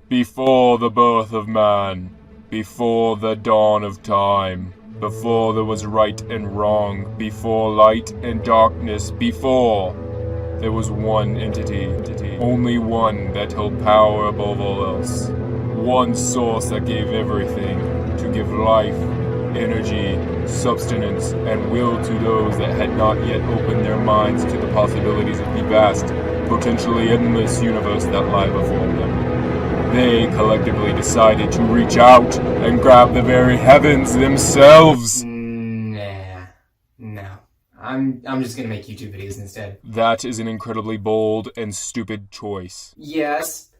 Before the birth of man, before the dawn of time, before there was right and wrong, before light and darkness, before there was one entity, only one that held power above all else, one source that gave everything, to give life, energy, substance, and will to those that had not yet opened their minds to the possibilities of the vast, potentially endless universe that lie before them. They collectively decided to reach out and grab the very heavens themselves. No. I'm just gonna make YouTube videos instead. That is an incredibly bold and stupid choice. Yes,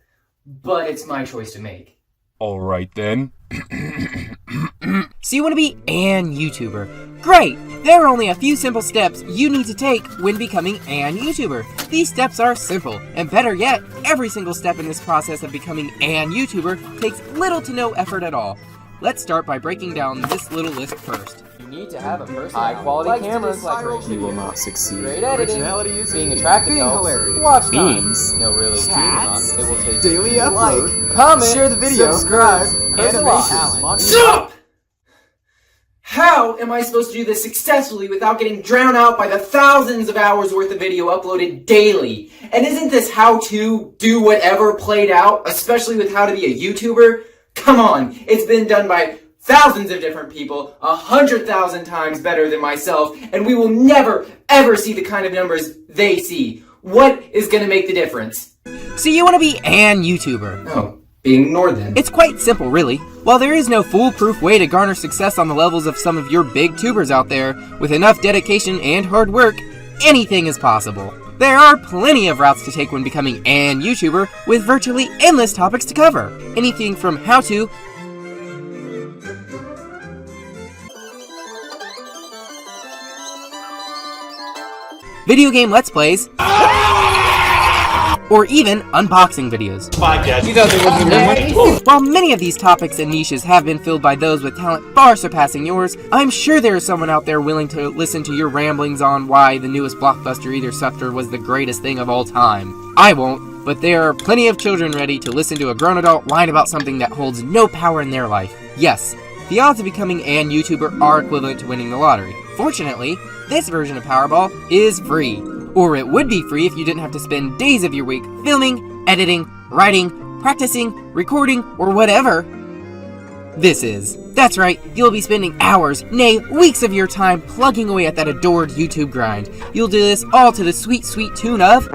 but it's my choice to make. Alright then. So you want to be an YouTuber? Great! There are only a few simple steps you need to take when becoming an YouTuber. These steps are simple, and better yet, every single step in this process of becoming an YouTuber takes little to no effort at all. Let's start by breaking down this little list first. You need to have a personality, high-quality cameras, You will not succeed. great editing, being attractive, hilarious, watch memes, time, no really cats, it will take daily upload, comment, share the video, subscribe, animation. Stop! How am I supposed to do this successfully without getting drowned out by the thousands of hours worth of video uploaded daily? And isn't this how to do whatever played out, especially with how to be a YouTuber? Come on, it's been done by thousands of different people, 100,000 times better than myself, and we will never, ever see the kind of numbers they see. What is going to make the difference? So you want to be an YouTuber? Oh, being ignored then. It's quite simple, really. While there is no foolproof way to garner success on the levels of some of your big tubers out there, with enough dedication and hard work, anything is possible. There are plenty of routes to take when becoming an YouTuber, with virtually endless topics to cover. Anything from how-to, video game Let's Plays, or even unboxing videos. While many of these topics and niches have been filled by those with talent far surpassing yours, I'm sure there is someone out there willing to listen to your ramblings on why the newest blockbuster either sucked or was the greatest thing of all time. I won't, but there are plenty of children ready to listen to a grown adult whine about something that holds no power in their life. Yes, the odds of becoming an YouTuber are equivalent to winning the lottery. Fortunately, this version of Powerball is free. Or it would be free if you didn't have to spend days of your week filming, editing, writing, practicing, recording, or whatever this is. That's right, you'll be spending hours, nay, weeks of your time plugging away at that adored YouTube grind. You'll do this all to the sweet, sweet tune of...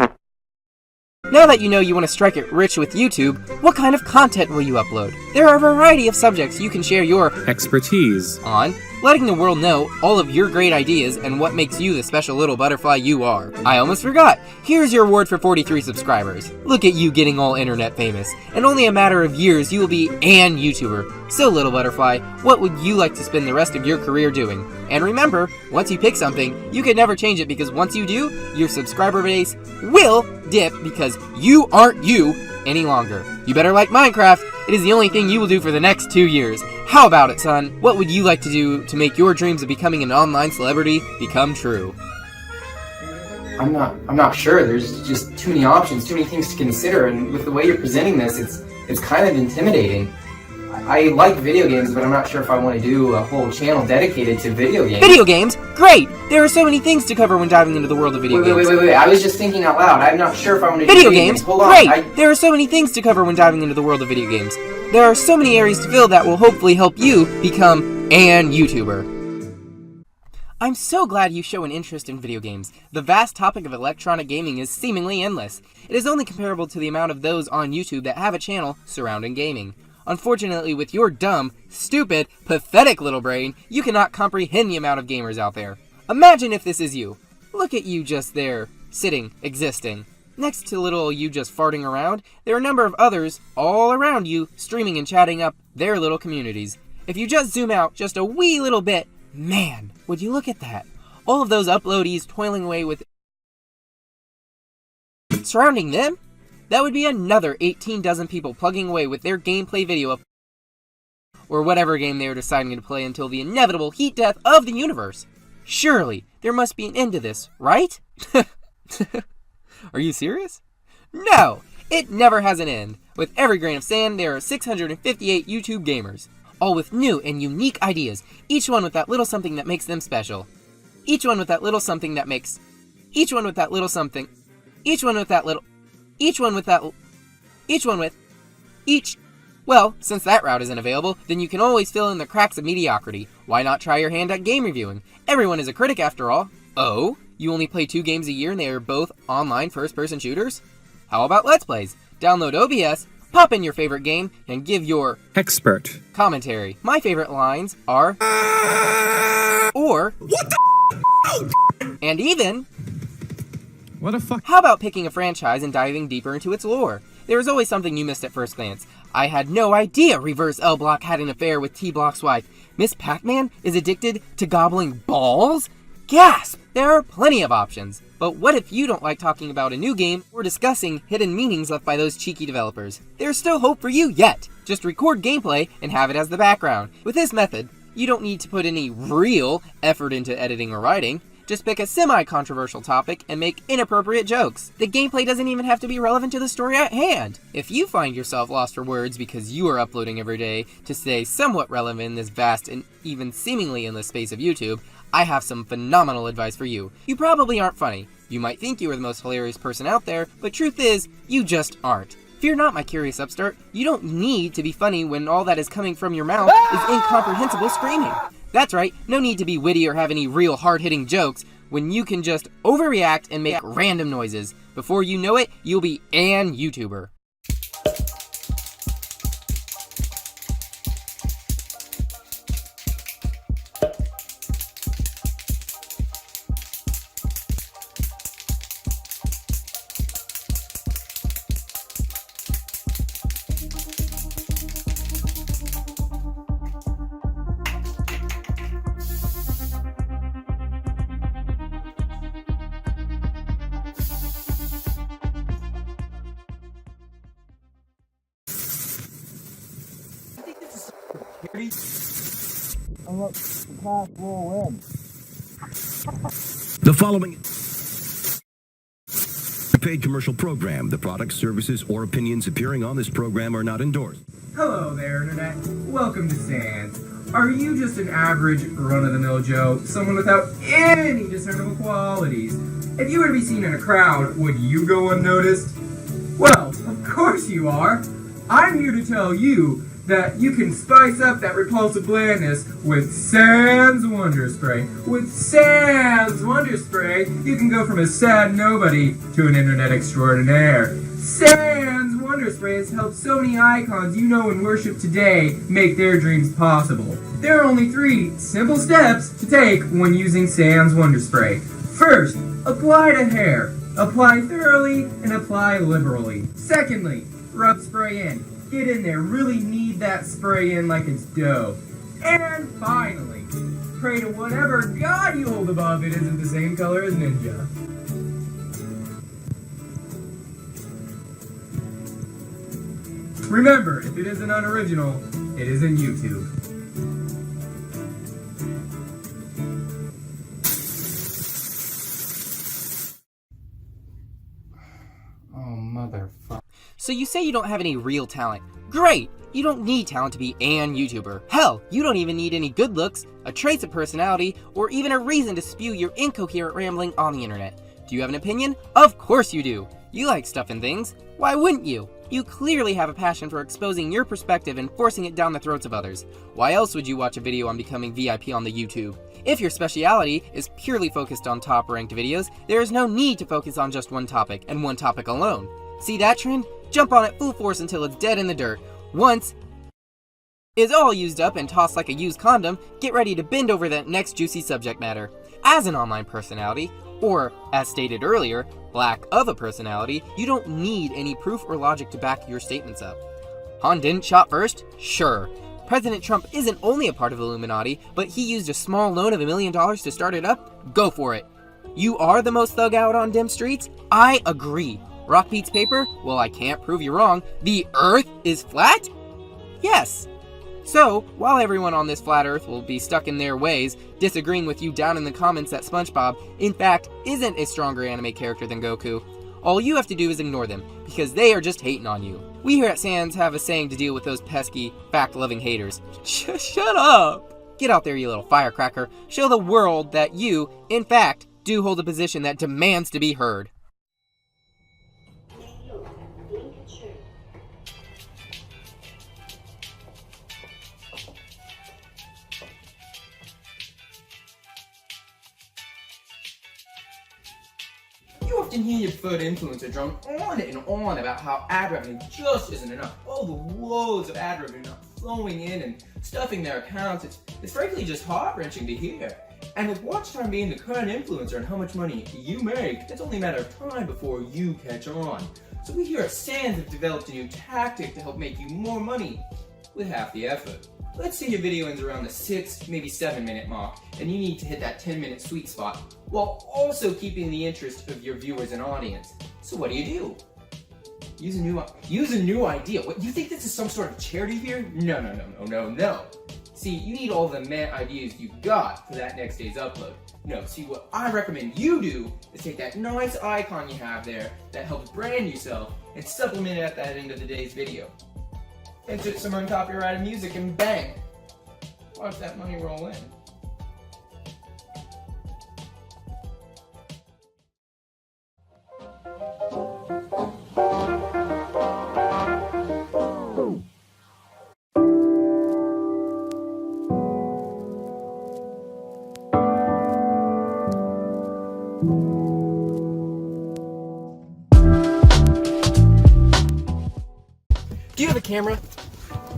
Now that you know you want to strike it rich with YouTube, what kind of content will you upload? There are a variety of subjects you can share your expertise on, letting the world know all of your great ideas and what makes you the special little butterfly you are. I almost forgot. Here's your award for 43 subscribers. Look at you getting all internet famous. In only a matter of years, you will be an YouTuber. So, little butterfly, what would you like to spend the rest of your career doing? And remember, once you pick something, you can never change it because once you do, your subscriber base will dip because you aren't you any longer. You better like Minecraft. It is the only thing you will do for the next 2 years. How about it, son? What would you like to do to make your dreams of becoming an online celebrity become true? I'm not sure. There's just too many options, too many things to consider, and with the way you're presenting this, it's kind of intimidating. I like video games, but I'm not sure if I want to do a whole channel dedicated to video games. Video games? Great! There are so many things to cover when diving into the world of video games. Wait. I was just thinking out loud. I'm not sure if I want to do video games. Hold on. Great! There are so many things to cover when diving into the world of video games. There are so many areas to fill that will hopefully help you become an YouTuber. I'm so glad you show an interest in video games. The vast topic of electronic gaming is seemingly endless. It is only comparable to the amount of those on YouTube that have a channel surrounding gaming. Unfortunately, with your dumb, stupid, pathetic little brain, you cannot comprehend the amount of gamers out there. Imagine if this is you. Look at you just there, sitting, existing. Next to little you just farting around, there are a number of others all around you streaming and chatting up their little communities. If you just zoom out just a wee little bit, man, would you look at that? All of those uploadees toiling away with... surrounding them? That would be another 18 dozen people plugging away with their gameplay video of... or whatever game they are deciding to play until the inevitable heat death of the universe. Surely, there must be an end to this, right? Are you serious? No! It never has an end. With every grain of sand, there are 658 YouTube gamers, all with new and unique ideas, each one with that little something that makes them special. Each one with that little something that makes... Each one with that little something... Each one with that little... Each one with that... Each one with... Each... Well, since that route isn't available, then you can always fill in the cracks of mediocrity. Why not try your hand at game reviewing? Everyone is a critic after all. Oh? You only play 2 games a year and they are both online first-person shooters? How about Let's Plays? Download OBS, pop in your favorite game, and give your expert commentary. My favorite lines are... Or... What the And even... What the fuck? How about picking a franchise and diving deeper into its lore? There is always something you missed at first glance. I had no idea Reverse L Block had an affair with T Block's wife. Miss Pac-Man is addicted to gobbling balls? Gasp! There are plenty of options. But what if you don't like talking about a new game or discussing hidden meanings left by those cheeky developers? There's still hope for you yet! Just record gameplay and have it as the background. With this method, you don't need to put any real effort into editing or writing. Just pick a semi-controversial topic and make inappropriate jokes. The gameplay doesn't even have to be relevant to the story at hand. If you find yourself lost for words because you are uploading every day to stay somewhat relevant in this vast and even seemingly endless space of YouTube, I have some phenomenal advice for you. You probably aren't funny. You might think you are the most hilarious person out there, but truth is, you just aren't. Fear not, my curious upstart. You don't need to be funny when all that is coming from your mouth is incomprehensible screaming. That's right, no need to be witty or have any real hard-hitting jokes when you can just overreact and make random noises. Before you know it, you'll be an YouTuber. The following paid commercial program. The products, services, or opinions appearing on this program are not endorsed. Hello there, Internet. Welcome to Sans. Are you just an average, run-of-the-mill Joe? Someone without any discernible qualities? If you were to be seen in a crowd, would you go unnoticed? Well, of course you are. I'm here to tell you that you can spice up that repulsive blandness with Sans Wonder Spray. With Sans Wonder Spray, you can go from a sad nobody to an internet extraordinaire. Sans Wonder Spray has helped so many icons you know and worship today make their dreams possible. There are only 3 simple steps to take when using Sans Wonder Spray. First, apply to hair. Apply thoroughly and apply liberally. Secondly, rub spray in. Get in there, really knead that spray in like it's dough. And finally, pray to whatever god you hold above it isn't the same color as Ninja. Remember, if it isn't unoriginal, it isn't YouTube. Oh, motherfucker. So you say you don't have any real talent. Great! You don't need talent to be an YouTuber. Hell, you don't even need any good looks, a trace of personality, or even a reason to spew your incoherent rambling on the internet. Do you have an opinion? Of course you do! You like stuff and things. Why wouldn't you? You clearly have a passion for exposing your perspective and forcing it down the throats of others. Why else would you watch a video on becoming VIP on the YouTube? If your speciality is purely focused on top-ranked videos, there is no need to focus on just one topic, and one topic alone. See that trend? Jump on it full force until it's dead in the dirt. Once is all used up and tossed like a used condom, get ready to bend over that next juicy subject matter. As an online personality, or, as stated earlier, lack of a personality, you don't need any proof or logic to back your statements up. Han didn't shot first? Sure. President Trump isn't only a part of the Illuminati, but he used a small loan of $1 million to start it up? Go for it. You are the most thug out on dim streets? I agree. Rock beats paper? Well, I can't prove you wrong. The Earth is flat? Yes. So, while everyone on this flat Earth will be stuck in their ways, disagreeing with you down in the comments that SpongeBob, in fact, isn't a stronger anime character than Goku, All you have to do is ignore them, because they are just hating on you. We here at Sans have a saying to deal with those pesky, fact-loving haters. Shut up! Get out there, you little firecracker. Show the world that you, in fact, do hold a position that demands to be heard. You often hear your preferred influencer drone on and on about how ad revenue just isn't enough. All the loads of ad revenue not flowing in and stuffing their accounts. It's frankly just heart-wrenching to hear. And with watch time being the current influencer and how much money you make, it's only a matter of time before you catch on. So we here at Sans have developed a new tactic to help make you more money with half the effort. Let's say your video ends around the 6, maybe 7 minute mark, and you need to hit that 10-minute sweet spot, while also keeping the interest of your viewers and audience. So what do? Use a new idea. What, you think this is some sort of charity here? No. See, you need all the mad ideas you got for that next day's upload. No, see, what I recommend you do is take that nice icon you have there that helps brand yourself and supplement it at that end of the day's video. Insert some uncopyrighted music and bang! Watch that money roll in. Do you have a camera?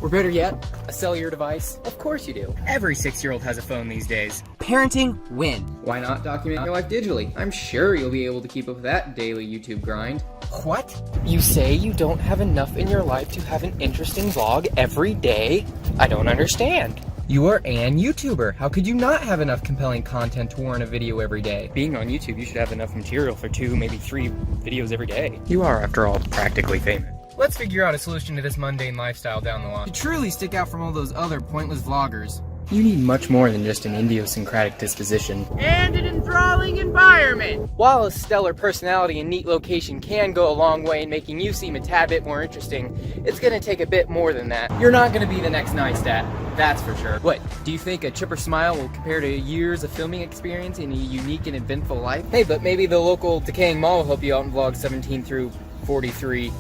Or better yet, a cellular device? Of course you do. Every 6-year-old has a phone these days. Parenting, win. Why not document your life digitally? I'm sure you'll be able to keep up with that daily YouTube grind. What? You say you don't have enough in your life to have an interesting vlog every day? I don't understand. You are an YouTuber. How could you not have enough compelling content to warrant a video every day? Being on YouTube, you should have enough material for 2, maybe 3 videos every day. You are, after all, practically famous. Let's figure out a solution to this mundane lifestyle down the line. To truly stick out from all those other pointless vloggers, you need much more than just an idiosyncratic disposition. And an enthralling environment! While a stellar personality and neat location can go a long way in making you seem a tad bit more interesting, it's gonna take a bit more than that. You're not gonna be the next Neistat, that's for sure. What, do you think a chipper smile will compare to years of filming experience in a unique and eventful life? Hey, but maybe the local decaying mall will help you out in vlogs 17 through 43.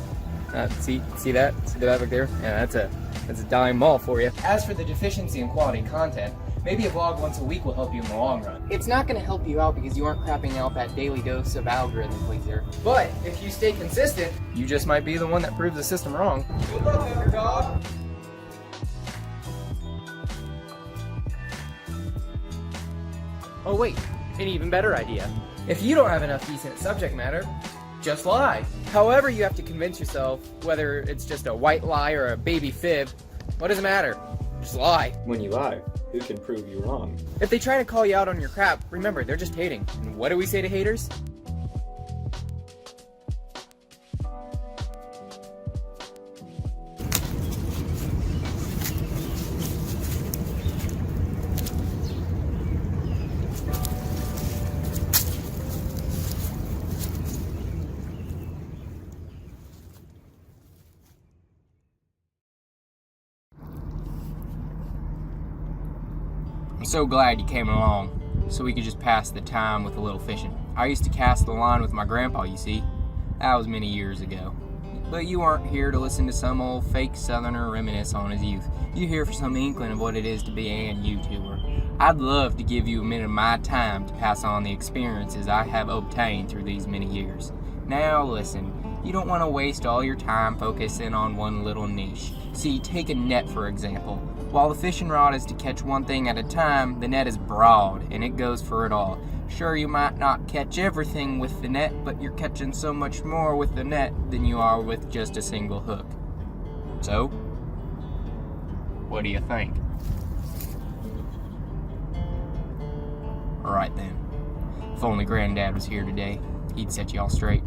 See that? See that back there? Yeah, that's a dime mall for you. As for the deficiency in quality content, maybe a vlog once a week will help you in the long run. It's not going to help you out because you aren't crapping out that daily dose of algorithm pleaser. But if you stay consistent, you just might be the one that proves the system wrong. Good luck, underdog! Oh wait, an even better idea. If you don't have enough decent subject matter, just lie. However you have to convince yourself, whether it's just a white lie or a baby fib, what does it matter? Just lie. When you lie, who can prove you wrong? If they try to call you out on your crap, remember, they're just hating. And what do we say to haters? I'm so glad you came along, so we could just pass the time with a little fishing. I used to cast the line with my grandpa, you see. That was many years ago. But you aren't here to listen to some old fake southerner reminisce on his youth. You're here for some inkling of what it is to be a YouTuber. I'd love to give you a minute of my time to pass on the experiences I have obtained through these many years. Now listen, you don't want to waste all your time focusing on one little niche. See, take a net for example. While the fishing rod is to catch one thing at a time, the net is broad, and it goes for it all. Sure, you might not catch everything with the net, but you're catching so much more with the net than you are with just a single hook. So, what do you think? Alright then. If only Granddad was here today, he'd set you all straight.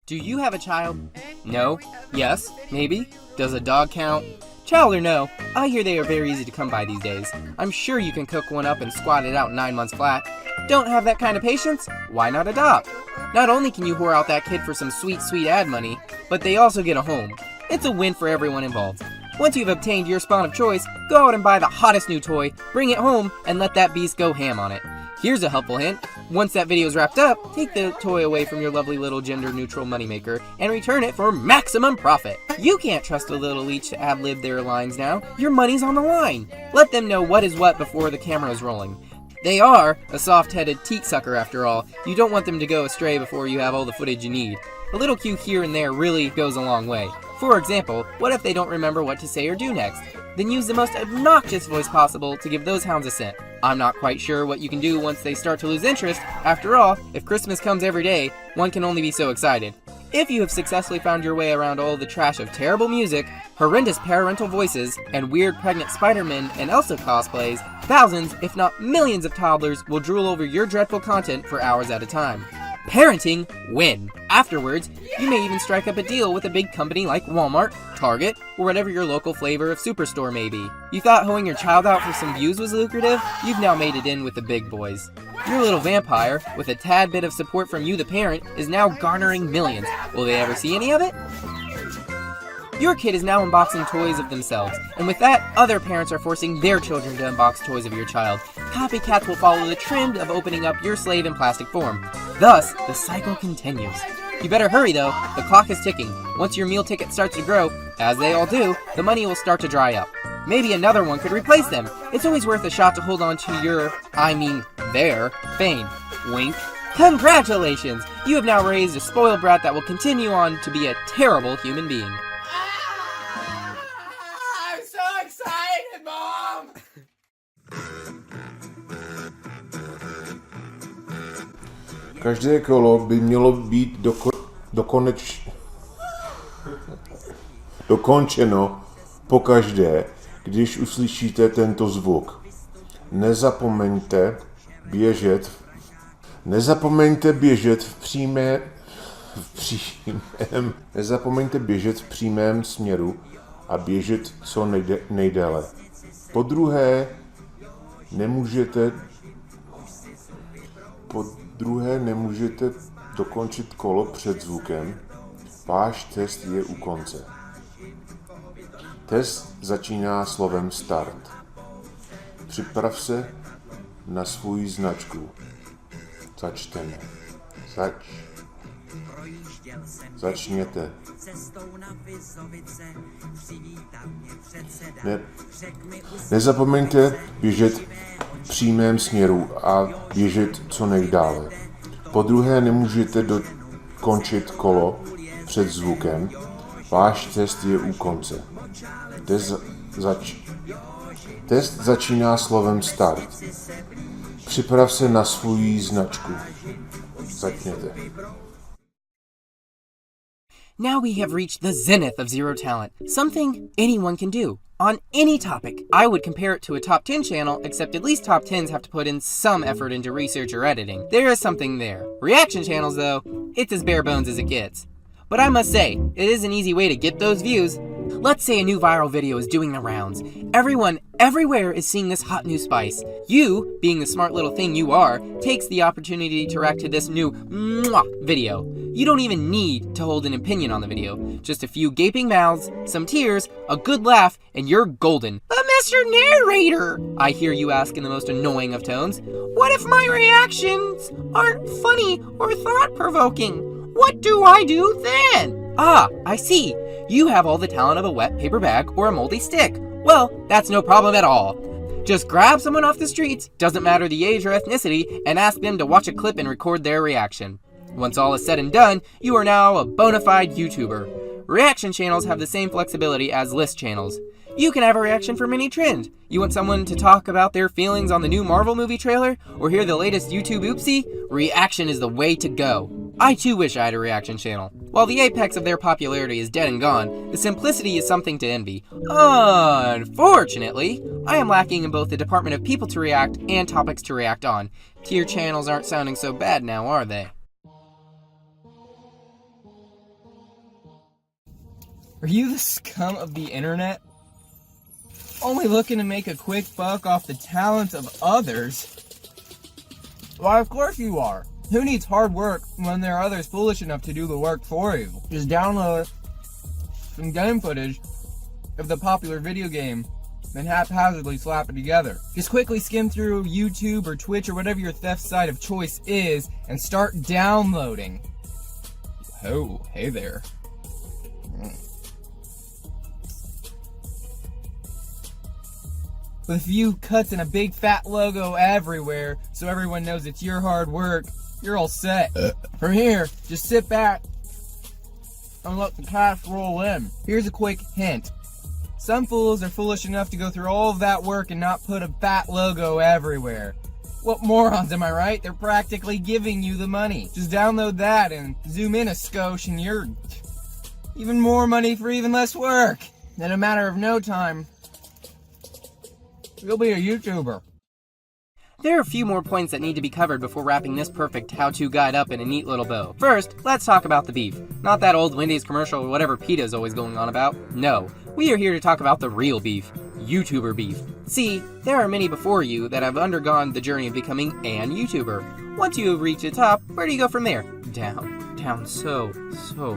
Do you have a child? No? Yes? Maybe? Does a dog count? Child or no, I hear they are very easy to come by these days. I'm sure you can cook one up and squat it out in 9 months flat. Don't have that kind of patience? Why not adopt? Not only can you whore out that kid for some sweet, sweet ad money, but they also get a home. It's a win for everyone involved. Once you've obtained your spawn of choice, go out and buy the hottest new toy, bring it home, and let that beast go ham on it. Here's a helpful hint. Once that video's wrapped up, take the toy away from your lovely little gender-neutral moneymaker and return it for maximum profit. You can't trust a little leech to ad-lib their lines now. Your money's on the line. Let them know what is what before the camera's rolling. They are a soft-headed teat sucker after all. You don't want them to go astray before you have all the footage you need. A little cue here and there really goes a long way. For example, what if they don't remember what to say or do next? Then use the most obnoxious voice possible to give those hounds a scent. I'm not quite sure what you can do once they start to lose interest. After all, if Christmas comes every day, one can only be so excited. If you have successfully found your way around all the trash of terrible music, horrendous parental voices, and weird pregnant Spider-Man and Elsa cosplays, thousands, if not millions of toddlers will drool over your dreadful content for hours at a time. Parenting win. Afterwards, you may even strike up a deal with a big company like Walmart, Target, or whatever your local flavor of superstore may be. You thought hoeing your child out for some views was lucrative? You've now made it in with the big boys. Your little vampire, with a tad bit of support from you the parent, is now garnering millions. Will they ever see any of it? Your kid is now unboxing toys of themselves, and with that, other parents are forcing their children to unbox toys of your child. Copycats will follow the trend of opening up your slave in plastic form. Thus, the cycle continues. You better hurry though, the clock is ticking. Once your meal ticket starts to grow, as they all do, the money will start to dry up. Maybe another one could replace them. It's always worth a shot to hold on to their fame. Wink. Congratulations! You have now raised a spoiled brat that will continue on to be a terrible human being. I'm so excited, Mom! Každé kolo by mělo být dokončeno pokaždé, když uslyšíte tento zvuk. Nezapomeňte běžet v přímém směru a běžet co nejdéle. Po druhé, nemůžete dokončit kolo před zvukem. Váš test je u konce. Test začíná slovem start. Připrav se na svou značku. Začněte. Nezapomeňte běžet v přímém směru a běžet co nejdále. Po druhé, nemůžete dokončit kolo před zvukem. Váš test je u konce. Test začíná slovem start. Připrav se na svou značku. Začněte. Now we have reached the zenith of zero talent, something anyone can do. On any topic, I would compare it to a top 10 channel, except at least top 10s have to put in some effort into research or editing. There is something there. Reaction channels, though, it's as bare bones as it gets. But I must say, it is an easy way to get those views. Let's say a new viral video is doing the rounds. Everyone, everywhere is seeing this hot new spice. You, being the smart little thing you are, takes the opportunity to react to this new video. You don't even need to hold an opinion on the video. Just a few gaping mouths, some tears, a good laugh, and you're golden. But Mr. Narrator, I hear you ask in the most annoying of tones, what if my reactions aren't funny or thought-provoking? What do I do then? Ah, I see. You have all the talent of a wet paper bag or a moldy stick. Well, that's no problem at all. Just grab someone off the streets, doesn't matter the age or ethnicity, and ask them to watch a clip and record their reaction. Once all is said and done, you are now a bona fide YouTuber. Reaction channels have the same flexibility as list channels. You can have a reaction from any trend. You want someone to talk about their feelings on the new Marvel movie trailer, or hear the latest YouTube oopsie? Reaction is the way to go. I too wish I had a reaction channel. While the apex of their popularity is dead and gone, the simplicity is something to envy. Unfortunately, I am lacking in both the department of people to react and topics to react on. Tier channels aren't sounding so bad now, are they? Are you the scum of the internet? Only looking to make a quick buck off the talents of others? Why, of course you are. Who needs hard work when there are others foolish enough to do the work for you? Just download some game footage of the popular video game, then haphazardly slap it together. Just quickly skim through YouTube or Twitch or whatever your theft site of choice is and start downloading. Oh, hey there. With a few cuts and a big fat logo everywhere so everyone knows it's your hard work, you're all set. From here, just sit back and let the cash roll in. Here's a quick hint. Some fools are foolish enough to go through all of that work and not put a fat logo everywhere. What morons, am I right? They're practically giving you the money. Just download that and zoom in a skosh and you're even more money for even less work. In a matter of no time, you'll be a YouTuber. There are a few more points that need to be covered before wrapping this perfect how-to guide up in a neat little bow. First, let's talk about the beef. Not that old Wendy's commercial or whatever PETA's always going on about. No, we are here to talk about the real beef. YouTuber beef. See, there are many before you that have undergone the journey of becoming an YouTuber. Once you have reached the top, where do you go from there? Down so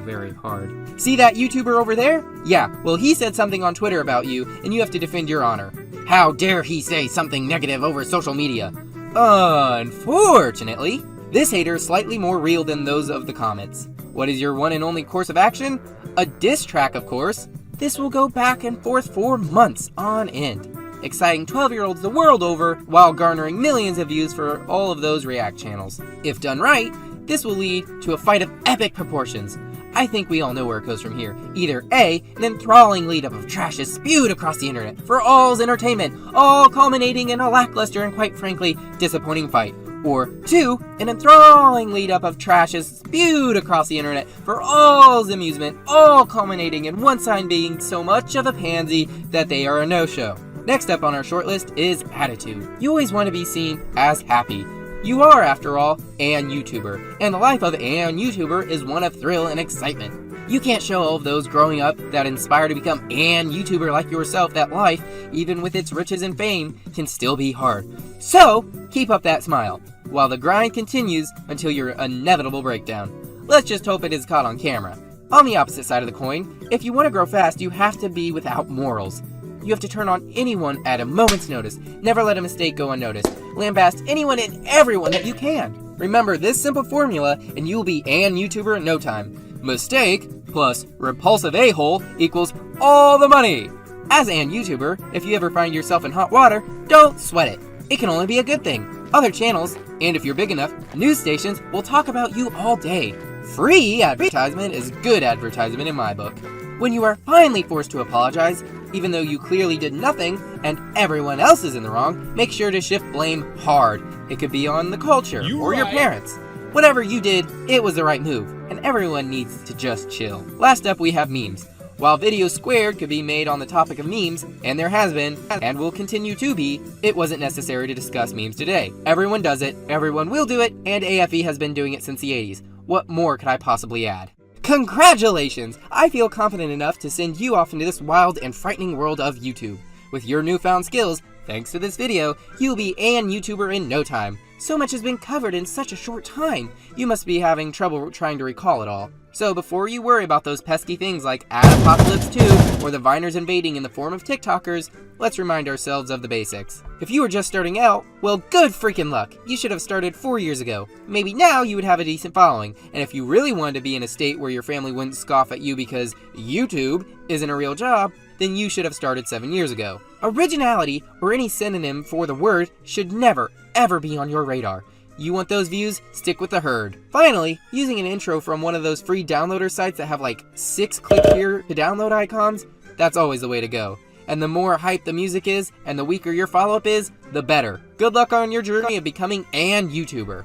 very hard. See that YouTuber over there? Yeah, well he said something on Twitter about you, and you have to defend your honor. How dare he say something negative over social media? Unfortunately, this hater is slightly more real than those of the comments. What is your one and only course of action? A diss track, of course. This will go back and forth for months on end, exciting 12-year-olds the world over while garnering millions of views for all of those React channels. If done right, this will lead to a fight of epic proportions. I think we all know where it goes from here. Either A, an enthralling lead-up of trash is spewed across the internet for all's entertainment, all culminating in a lackluster and quite frankly, disappointing fight. Or 2, an enthralling lead-up of trash is spewed across the internet for all's amusement, all culminating in one side being so much of a pansy that they are a no-show. Next up on our shortlist is attitude. You always want to be seen as happy. You are, after all, an YouTuber, and the life of an YouTuber is one of thrill and excitement. You can't show all of those growing up that inspire to become an YouTuber like yourself that life, even with its riches and fame, can still be hard. So, keep up that smile, while the grind continues until your inevitable breakdown. Let's just hope it is caught on camera. On the opposite side of the coin, if you want to grow fast, you have to be without morals. You have to turn on anyone at a moment's notice. Never let a mistake go unnoticed. Lambast anyone and everyone that you can. Remember this simple formula and you'll be an YouTuber in no time. Mistake plus repulsive a-hole equals all the money. As an YouTuber, if you ever find yourself in hot water, don't sweat it. It can only be a good thing. Other channels, and if you're big enough, news stations will talk about you all day. Free advertisement is good advertisement in my book. When you are finally forced to apologize, even though you clearly did nothing and everyone else is in the wrong, make sure to shift blame hard. It could be on the culture or your parents. Whatever you did, it was the right move, and everyone needs to just chill. Last up, we have memes. While Video Squared could be made on the topic of memes, and there has been, and will continue to be, it wasn't necessary to discuss memes today. Everyone does it, everyone will do it, and AFE has been doing it since the 80s. What more could I possibly add? Congratulations! I feel confident enough to send you off into this wild and frightening world of YouTube. With your newfound skills, thanks to this video, you'll be an YouTuber in no time. So much has been covered in such a short time, you must be having trouble trying to recall it all. So before you worry about those pesky things like Apocalypse 2 or the Viners invading in the form of TikTokers, let's remind ourselves of the basics. If you were just starting out, well, good freaking luck. You should have started 4 years ago. Maybe now you would have a decent following, and if you really wanted to be in a state where your family wouldn't scoff at you because YouTube isn't a real job, then you should have started 7 years ago. Originality, or any synonym for the word, should never, ever be on your radar. You want those views? Stick with the herd. Finally, using an intro from one of those free downloader sites that have like 6 click here to download icons, that's always the way to go. And the more hype the music is, and the weaker your follow-up is, the better. Good luck on your journey of becoming an YouTuber.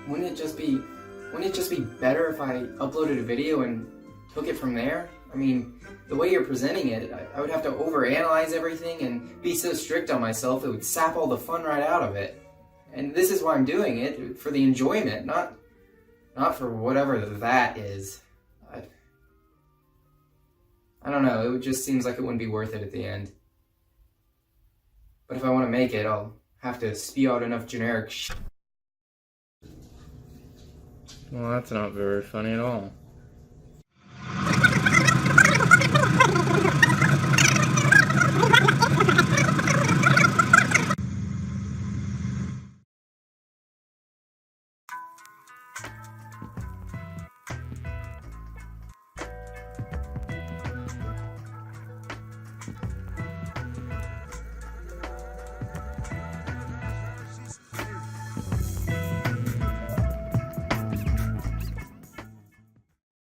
Wouldn't it just be better if I uploaded a video and took it from there? I mean, the way you're presenting it, I would have to overanalyze everything and be so strict on myself it would sap all the fun right out of it. And this is why I'm doing it, for the enjoyment, not for whatever that is. I don't know, it just seems like it wouldn't be worth it at the end. But if I want to make it, I'll have to spew out enough generic shit. Well, that's not very funny at all.